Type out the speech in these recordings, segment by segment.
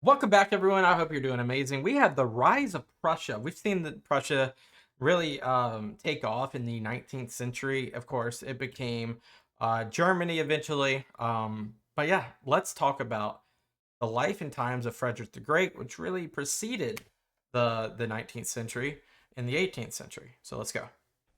Welcome back, everyone. I hope you're doing amazing. We have the rise of Prussia. We've seen that Prussia really take off in the 19th century. Of course, it became Germany eventually. But yeah, let's talk about the life and times of Frederick the Great, which really preceded the 19th century in the 18th century. So let's go.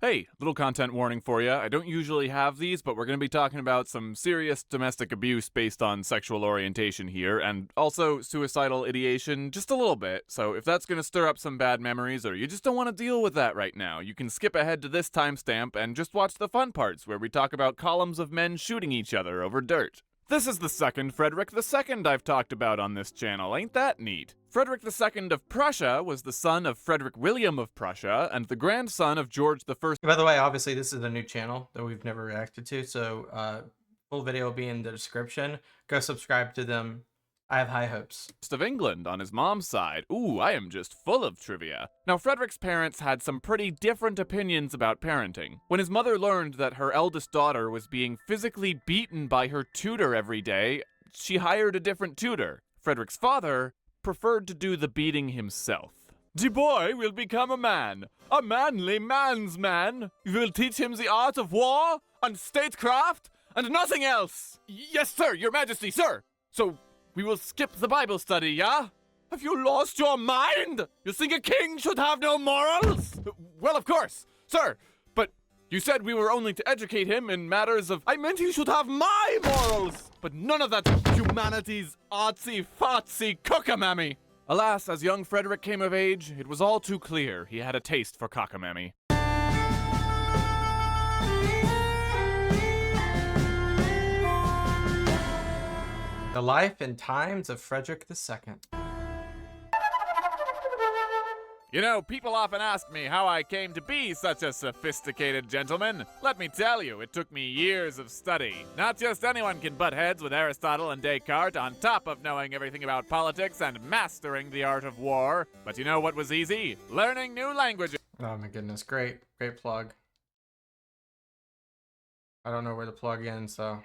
Hey, little content warning for you. I don't usually have these, but we're going to be talking about some serious domestic abuse based on sexual orientation here, and also suicidal ideation just a little bit. So if that's going to stir up some bad memories, or you just don't want to deal with that right now, you can skip ahead to this timestamp and just watch the fun parts where we talk about columns of men shooting each other over dirt. This is the second Frederick II I've talked about on this channel, ain't that neat? Frederick II of Prussia was the son of Frederick William of Prussia and the grandson of George I. By the way, obviously this is a new channel that we've never reacted to, so full video will be in the description. Go subscribe to them. I have high hopes. Of England on his mom's side. Ooh, I am just full of trivia. Now, Frederick's parents had some pretty different opinions about parenting. When his mother learned that her eldest daughter was being physically beaten by her tutor every day, she hired a different tutor. Frederick's father preferred to do the beating himself. The boy will become a manly man's man. You will teach him the art of war and statecraft and nothing else. Yes, sir, your majesty, sir. So, we will skip the Bible study, yeah? Have you lost your mind? You think a king should have no morals? Well, of course, sir. But you said we were only to educate him in matters of... I meant he should have my morals! But none of that humanity's artsy-fartsy cockamamie. Alas, as young Frederick came of age, it was all too clear he had a taste for cockamamie. The life and times of Frederick II. You know, people often ask me how I came to be such a sophisticated gentleman. Let me tell you, it took me years of study. Not just anyone can butt heads with Aristotle and Descartes on top of knowing everything about politics and mastering the art of war. But you know what was easy? Learning new languages. Oh my goodness, great plug. I don't know where to plug in, so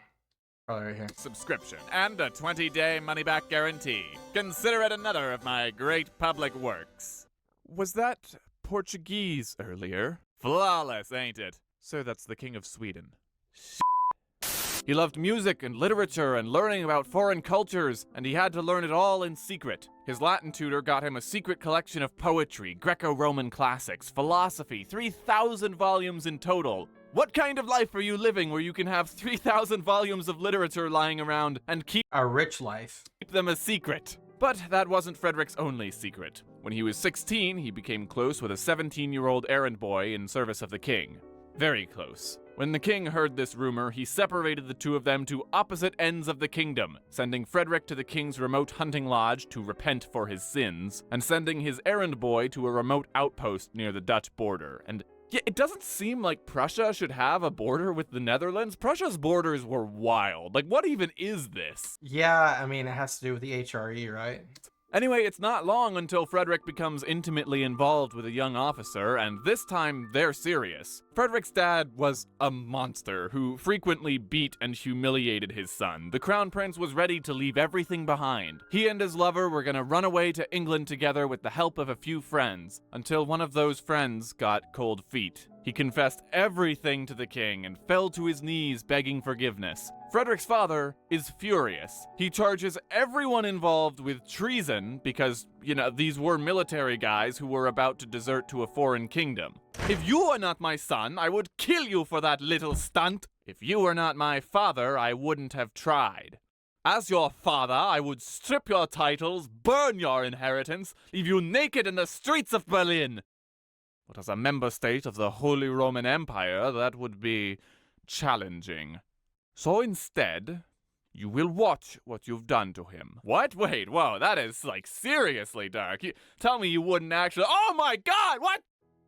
probably right here. Subscription and a 20-day money-back guarantee. Consider it another of my great public works. Was that Portuguese earlier? Flawless, ain't it? So that's the King of Sweden. He loved music and literature and learning about foreign cultures, and he had to learn it all in secret. His Latin tutor got him a secret collection of poetry, Greco-Roman classics, philosophy, 3,000 volumes in total. What kind of life are you living where you can have 3,000 volumes of literature lying around and keep A rich life. them a secret? But that wasn't Frederick's only secret. When he was 16, he became close with a 17-year-old errand boy in service of the king. Very close. When the king heard this rumor, he separated the two of them to opposite ends of the kingdom, sending Frederick to the king's remote hunting lodge to repent for his sins, and sending his errand boy to a remote outpost near the Dutch border. And yeah, it doesn't seem like Prussia should have a border with the Netherlands. Prussia's borders were wild. Like, what even is this? Yeah, I mean, it has to do with the HRE, right? Anyway, it's not long until Frederick becomes intimately involved with a young officer, and this time they're serious. Frederick's dad was a monster who frequently beat and humiliated his son. The crown prince was ready to leave everything behind. He and his lover were gonna run away to England together with the help of a few friends, until one of those friends got cold feet. He confessed everything to the king and fell to his knees begging forgiveness. Frederick's father is furious. He charges everyone involved with treason because, you know, these were military guys who were about to desert to a foreign kingdom. If you are not my son, I would kill you for that little stunt. If you were not my father, I wouldn't have tried. As your father, I would strip your titles, burn your inheritance, leave you naked in the streets of Berlin. But as a member state of the Holy Roman Empire, that would be challenging. So instead, you will watch what you've done to him. What? Wait, whoa, that is, like, seriously dark. Tell me you wouldn't actually— Oh my god, what?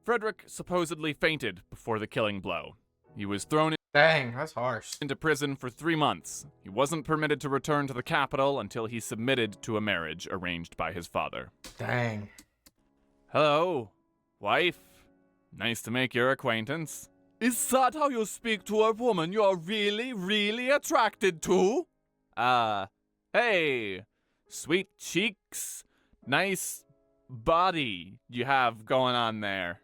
Frederick supposedly fainted before the killing blow. He was thrown Dang, that's harsh. into prison for 3 months. He wasn't permitted to return to the capital until he submitted to a marriage arranged by his father. Dang. Hello, wife. Nice to make your acquaintance. Is that how you speak to a woman you're really, really attracted to? Hey, sweet cheeks, nice body you have going on there.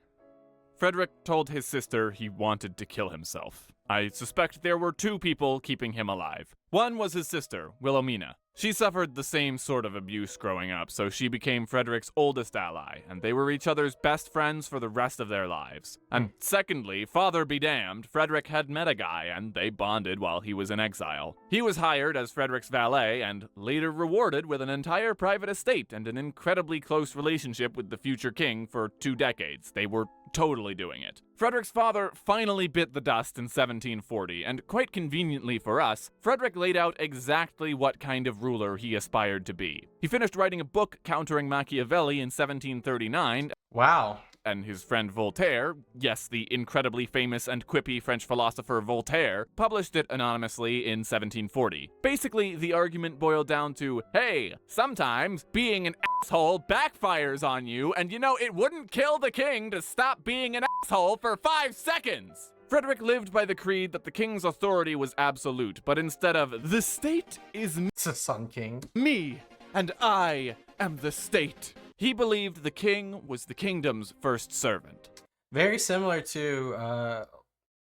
Frederick told his sister he wanted to kill himself. I suspect there were two people keeping him alive. One was his sister, Wilhelmina. She suffered the same sort of abuse growing up, so she became Frederick's oldest ally, and they were each other's best friends for the rest of their lives. And secondly, father be damned, Frederick had met a guy, and they bonded while he was in exile. He was hired as Frederick's valet, and later rewarded with an entire private estate and an incredibly close relationship with the future king for 2 decades. They were totally doing it. Frederick's father finally bit the dust in 1740, and quite conveniently for us, Frederick laid out exactly what kind of ruler he aspired to be. He finished writing a book countering Machiavelli in 1739, Wow. and his friend Voltaire, yes, the incredibly famous and quippy French philosopher Voltaire, published it anonymously in 1740. Basically, the argument boiled down to, hey, sometimes being an asshole backfires on you, and it wouldn't kill the king to stop being an asshole for 5 seconds. Frederick lived by the creed that the king's authority was absolute, but instead of, the state is It's a Sun King. me, and I am the state, he believed the king was the kingdom's first servant. Very similar to,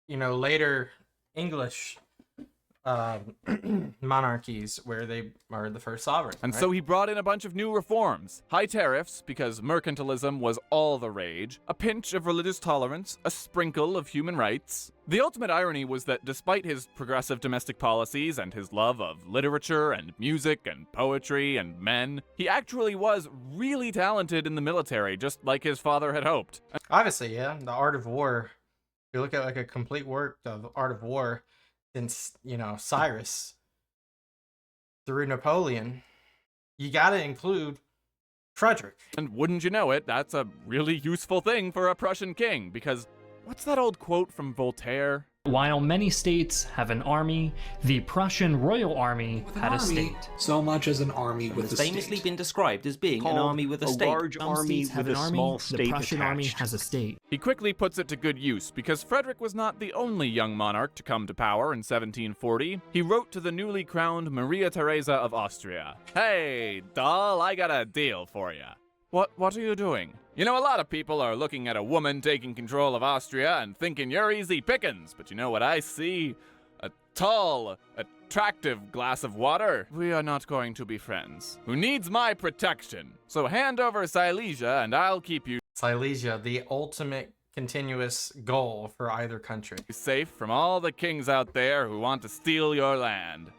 later English monarchies where they are the first sovereign. And right? so he brought in a bunch of new reforms. High tariffs, because mercantilism was all the rage, a pinch of religious tolerance, a sprinkle of human rights. The ultimate irony was that despite his progressive domestic policies and his love of literature and music and poetry and men, he actually was really talented in the military, just like his father had hoped. Obviously, yeah, the Art of War. If you look at like a complete work of Art of War, since Cyrus through Napoleon, you got to include Frederick. And wouldn't you know it, that's a really useful thing for a Prussian king, because what's that old quote from Voltaire? While many states have an army, the Prussian royal army had a state. So much as an army with a state. Famously been described as being an army with a state. large Some army states have with an a army, small the state Prussian army attached. has a state. He quickly puts it to good use, because Frederick was not the only young monarch to come to power in 1740. He wrote to the newly crowned Maria Theresa of Austria, "Hey, doll, I got a deal for you." What are you doing? A lot of people are looking at a woman taking control of Austria and thinking you're easy pickings, but you know what I see? A tall, attractive glass of water. We are not going to be friends. Who needs my protection? So hand over Silesia and I'll keep you Silesia, the ultimate continuous goal for either country. safe from all the kings out there who want to steal your land.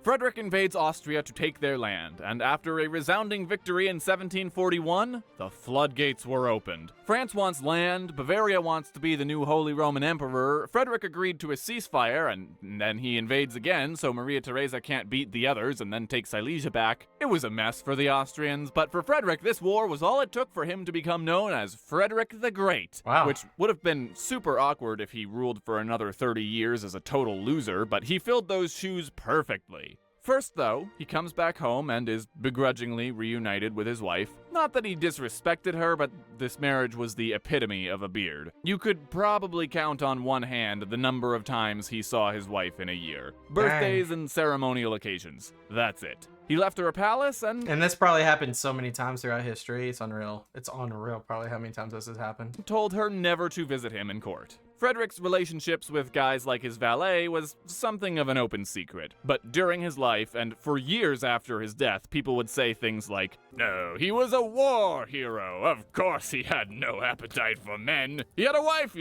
Frederick invades Austria to take their land, and after a resounding victory in 1741, the floodgates were opened. France wants land, Bavaria wants to be the new Holy Roman Emperor. Frederick agreed to a ceasefire, and then he invades again, so Maria Theresa can't beat the others and then take Silesia back. It was a mess for the Austrians, but for Frederick, this war was all it took for him to become known as Frederick the Great. Wow. Which would have been super awkward if he ruled for another 30 years as a total loser, but he filled those shoes perfectly. First, though, he comes back home and is begrudgingly reunited with his wife. Not that he disrespected her, but this marriage was the epitome of a beard. You could probably count on one hand the number of times he saw his wife in a year. Birthdays and ceremonial occasions. That's it. He left her a palace and this probably happened so many times throughout history. It's unreal. It's unreal probably how many times this has happened. told her never to visit him in court. Frederick's relationships with guys like his valet was something of an open secret, but during his life and for years after his death, people would say things like, "No, he was a war hero. Of course he had no appetite for men. He had a wife,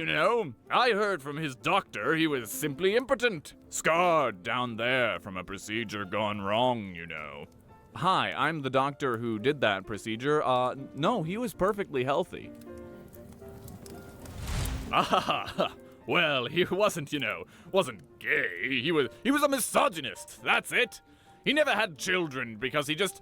I heard from his doctor he was simply impotent. Scarred down there from a procedure gone wrong, Hi, I'm the doctor who did that procedure. No, he was perfectly healthy. Ah, well, he wasn't gay. He was a misogynist, that's it. He never had children because he just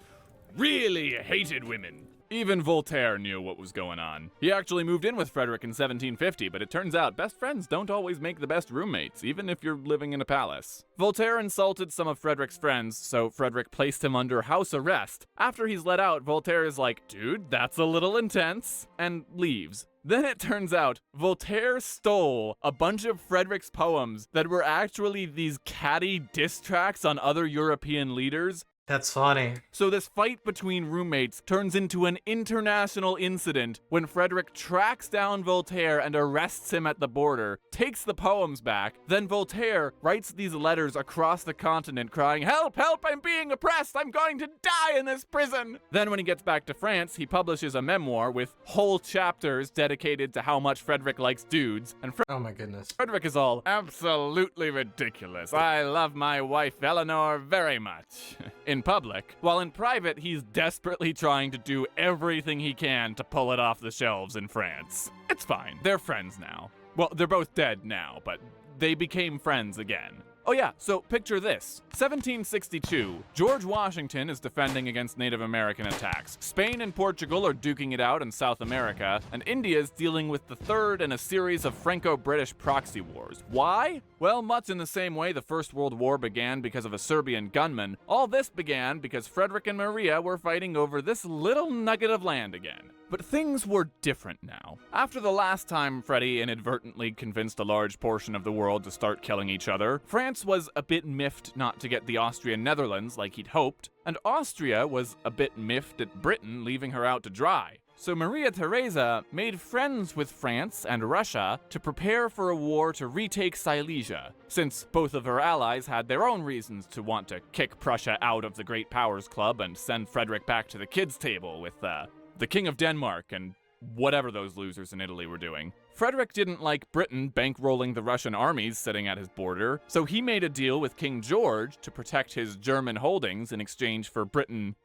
really hated women. Even Voltaire knew what was going on. He actually moved in with Frederick in 1750, but it turns out best friends don't always make the best roommates, even if you're living in a palace. Voltaire insulted some of Frederick's friends, so Frederick placed him under house arrest. After he's let out, Voltaire is like, "Dude, that's a little intense," and leaves. Then it turns out Voltaire stole a bunch of Frederick's poems that were actually these catty diss tracks on other European leaders That's funny. So this fight between roommates turns into an international incident when Frederick tracks down Voltaire and arrests him at the border, takes the poems back, then Voltaire writes these letters across the continent crying, "Help, help, I'm being oppressed, I'm going to die in this prison." Then when he gets back to France, he publishes a memoir with whole chapters dedicated to how much Frederick likes dudes, and Oh my goodness. Frederick is all, "Absolutely ridiculous. I love my wife Eleanor very much." In public, while in private, he's desperately trying to do everything he can to pull it off the shelves in France. It's fine. They're friends now. Well, they're both dead now, but they became friends again. Oh yeah, so picture this. 1762, George Washington is defending against Native American attacks. Spain and Portugal are duking it out in South America, and India is dealing with the third in a series of Franco-British proxy wars. Why? Well, much in the same way the First World War began because of a Serbian gunman, all this began because Frederick and Maria were fighting over this little nugget of land again. But things were different now. After the last time Freddie inadvertently convinced a large portion of the world to start killing each other, France was a bit miffed not to get the Austrian Netherlands like he'd hoped, and Austria was a bit miffed at Britain leaving her out to dry. So Maria Theresa made friends with France and Russia to prepare for a war to retake Silesia, since both of her allies had their own reasons to want to kick Prussia out of the Great Powers Club and send Frederick back to the kids' table with the King of Denmark and whatever those losers in Italy were doing. Frederick didn't like Britain bankrolling the Russian armies sitting at his border, so he made a deal with King George to protect his German holdings in exchange for Britain,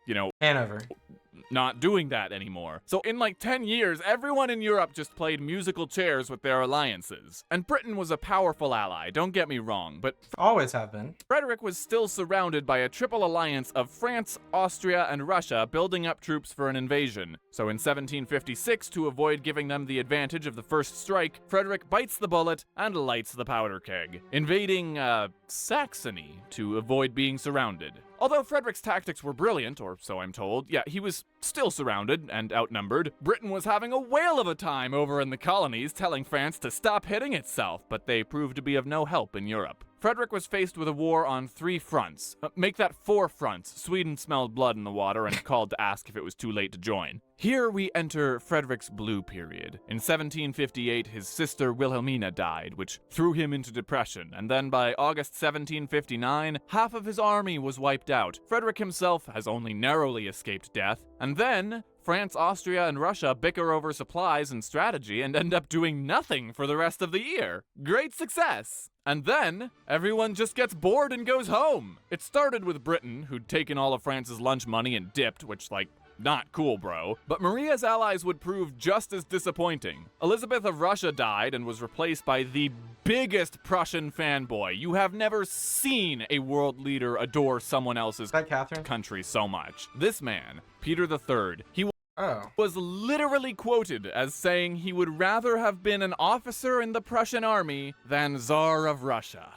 Hanover. not doing that anymore. So in like 10 years, everyone in Europe just played musical chairs with their alliances. And Britain was a powerful ally, don't get me wrong, but Always have been. Frederick was still surrounded by a triple alliance of France, Austria, and Russia building up troops for an invasion. So in 1756, to avoid giving them the advantage of the first strike, Frederick bites the bullet and lights the powder keg, invading, Saxony to avoid being surrounded. Although Frederick's tactics were brilliant, or so I'm told, yeah, he was still surrounded and outnumbered. Britain was having a whale of a time over in the colonies, telling France to stop hitting itself, but they proved to be of no help in Europe. Frederick was faced with a war on 3 fronts. Make that 4 fronts. Sweden smelled blood in the water and called to ask if it was too late to join. Here we enter Frederick's blue period. In 1758, his sister Wilhelmina died, which threw him into depression, and then by August 1759, half of his army was wiped out. Frederick himself has only narrowly escaped death, and then France, Austria, and Russia bicker over supplies and strategy and end up doing nothing for the rest of the year. Great success! And then, everyone just gets bored and goes home. It started with Britain, who'd taken all of France's lunch money and dipped, which, not cool, bro. But Maria's allies would prove just as disappointing. Elizabeth of Russia died and was replaced by the biggest Prussian fanboy. You have never seen a world leader adore someone else's Is that Catherine? country so much. This man, Peter III, he Oh. was literally quoted as saying he would rather have been an officer in the Prussian army than Tsar of Russia.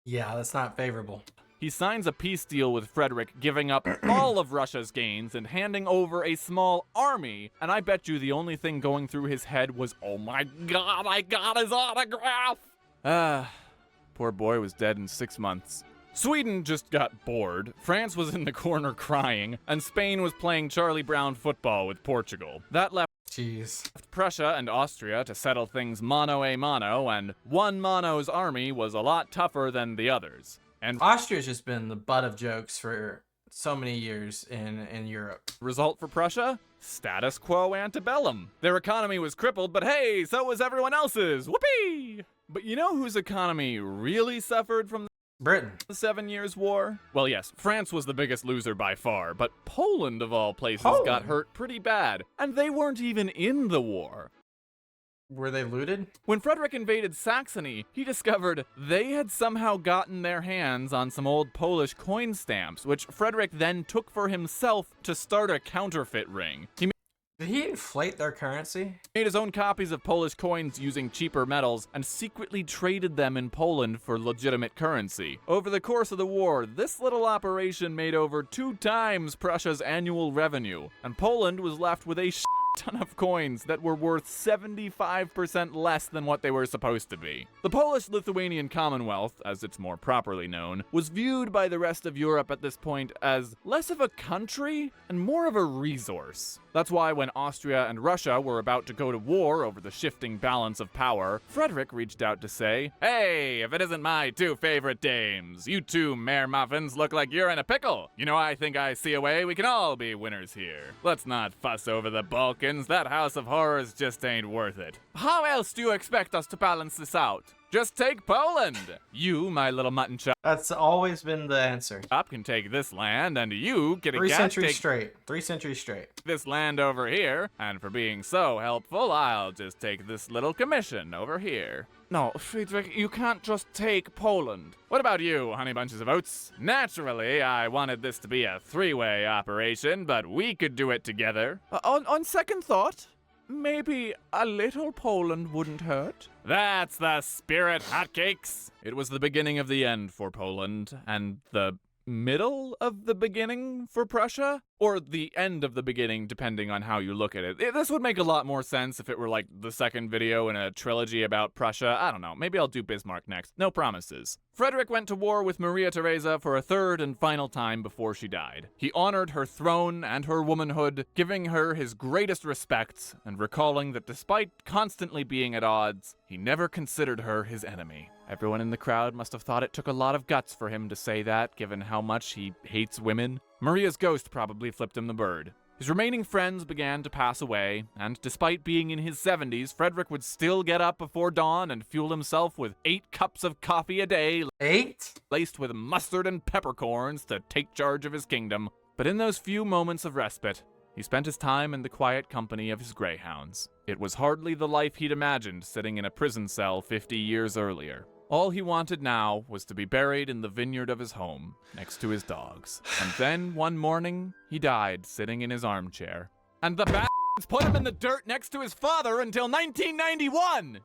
Yeah, that's not favorable. He signs a peace deal with Frederick, giving up all of Russia's gains and handing over a small army, and I bet you the only thing going through his head was, "Oh my god, I got his autograph!" Poor boy was dead in 6 months. Sweden just got bored, France was in the corner crying, and Spain was playing Charlie Brown football with Portugal. That left Jeez. Prussia and Austria to settle things mano a mano, and one mano's army was a lot tougher than the others. And Austria's just been the butt of jokes for so many years in Europe. result for Prussia? Status quo antebellum. Their economy was crippled, but hey, so was everyone else's. Whoopee! But you know whose economy really suffered from Britain. the 7 Years' War? Well, yes, France was the biggest loser by far, but Poland, of all places, got Poland? hurt pretty bad, and they weren't even in the war. Were they looted? When Frederick invaded Saxony, he discovered they had somehow gotten their hands on some old Polish coin stamps, which Frederick then took for himself to start a counterfeit ring. He Did he inflate their currency? made his own copies of Polish coins using cheaper metals and secretly traded them in Poland for legitimate currency. Over the course of the war, this little operation made over 2 times Prussia's annual revenue, and Poland was left with a ton of coins that were worth 75% less than what they were supposed to be. The Polish-Lithuanian Commonwealth, as it's more properly known, was viewed by the rest of Europe at this point as less of a country and more of a resource. That's why when Austria and Russia were about to go to war over the shifting balance of power, Frederick reached out to say, "Hey, if it isn't my two favorite dames, you two mare muffins look like you're in a pickle. You know, I think I see a way we can all be winners here. Let's not fuss over the Balkans, that house of horrors just ain't worth it. How else do you expect us to balance this out? Just take Poland. You, my little mutton chop, That's always been the answer. can take this land, and you, kitty 3 cat, centuries take straight. 3 centuries straight. this land over here, and for being so helpful, I'll just take this little commission over here." No, Friedrich, you can't just take Poland. What about you, honey bunches of oats? Naturally, I wanted this to be a three-way operation, but we could do it together. On second thought, maybe a little Poland wouldn't hurt. That's the spirit, hotcakes! It was the beginning of the end for Poland, and the middle of the beginning for Prussia? Or the end of the beginning, depending on how you look at it. This would make a lot more sense if it were like the second video in a trilogy about Prussia. I don't know, maybe I'll do Bismarck next. No promises. Frederick went to war with Maria Theresa for a third and final time before she died. He honored her throne and her womanhood, giving her his greatest respect, and recalling that despite constantly being at odds, he never considered her his enemy. Everyone in the crowd must have thought it took a lot of guts for him to say that, given how much he hates women. Maria's ghost probably flipped him the bird. His remaining friends began to pass away, and despite being in his 70s, Frederick would still get up before dawn and fuel himself with 8 cups of coffee a day, 8? laced with mustard and peppercorns to take charge of his kingdom. But in those few moments of respite, he spent his time in the quiet company of his greyhounds. It was hardly the life he'd imagined sitting in a prison cell 50 years earlier. All he wanted now was to be buried in the vineyard of his home, next to his dogs. And then, one morning, he died sitting in his armchair. And the bastards put him in the dirt next to his father until 1991!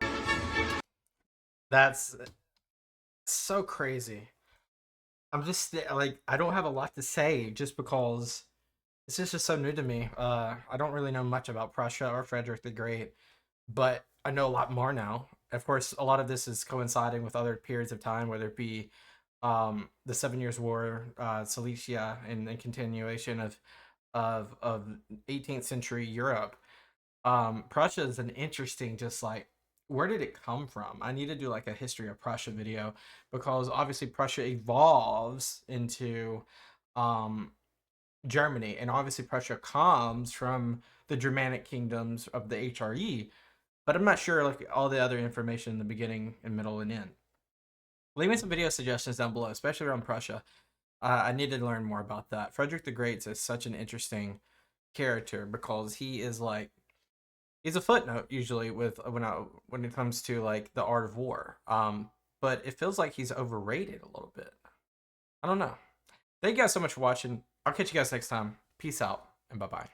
That's so crazy. I'm just, like, I don't have a lot to say just because this is just so new to me. I don't really know much about Prussia or Frederick the Great, but I know a lot more now. Of course, a lot of this is coinciding with other periods of time, whether it be the 7 Years' War, Silesia, and the continuation of 18th century Europe. Prussia is an interesting, just like, where did it come from? I need to do like a history of Prussia video, because obviously Prussia evolves into Germany, and obviously Prussia comes from the Germanic kingdoms of the HRE. But I'm not sure like all the other information in the beginning and middle and end. Leave me some video suggestions down below, especially around Prussia. I need to learn more about that. Frederick the Great is such an interesting character because he is like, he's a footnote usually with when it comes to like the art of war. But it feels like he's overrated a little bit. I don't know. Thank you guys so much for watching. I'll catch you guys next time. Peace out and bye-bye.